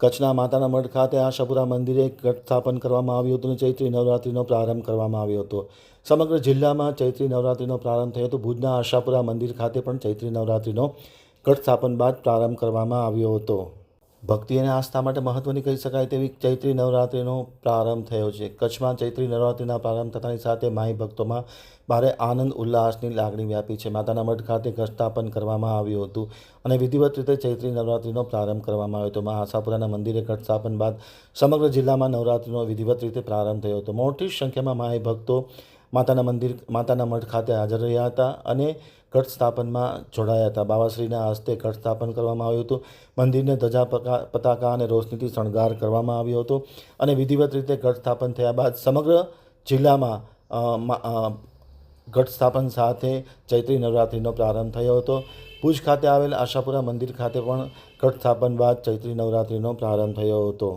કચ્છના માતાના મઢ ખાતે આશાપુરા મંદિરે ઘટ સ્થાપન કરવામાં આવ્યું હતું અને ચૈત્રી નવરાત્રિનો પ્રારંભ કરવામાં આવ્યો હતો. સમગ્ર જિલ્લામાં ચૈત્રી નવરાત્રિનો પ્રારંભ થયો હતો. ભુજના આશાપુરા મંદિર ખાતે પણ ચૈત્રી નવરાત્રિનો ઘટ સ્થાપન બાદ પ્રારંભ કરવામાં આવ્યો હતો. ભક્તિ અને આસ્થા માટે મહત્વની કહી શકાય તેવી ચૈત્રી નવરાત્રિનો પ્રારંભ થયો છે. કચ્છમાં ચૈત્રી નવરાત્રિના પ્રારંભ થતાની સાથે માઈ ભક્તોમાં ભારે આનંદ ઉલ્લાસની લાગણી વ્યાપી છે. માતાના મઢ ખાતે ઘટ સ્થાપન કરવામાં આવ્યું હતું અને વિધિવત રીતે ચૈત્રી નવરાત્રિનો પ્રારંભ કરવામાં આવ્યો હતો. મા આશાપુરાના મંદિરે ઘટ સ્થાપન બાદ સમગ્ર જિલ્લામાં નવરાત્રિનો વિધિવત રીતે પ્રારંભ થયો હતો. મોટી સંખ્યામાં માઈ ભક્તો માતાના મઢ ખાતે હાજર રહ્યા હતા અને ઘટ સ્થાપનમાં જોડાયા હતા. બાવાશ્રીના હસ્તે ઘટ સ્થાપન કરવામાં આવ્યું હતું. મંદિરને ધજા પતાકા અને રોશનીથી શણગાર કરવામાં આવ્યો હતો અને વિધિવત રીતે ઘટ સ્થાપન થયા બાદ સમગ્ર જિલ્લામાં ઘટ સ્થાપન સાથે ચૈત્રી નવરાત્રિનો પ્રારંભ થયો હતો. ભુજ ખાતે આવેલ આશાપુરા મંદિર ખાતે પણ ઘટ સ્થાપન બાદ ચૈત્રી નવરાત્રિનો પ્રારંભ થયો હતો.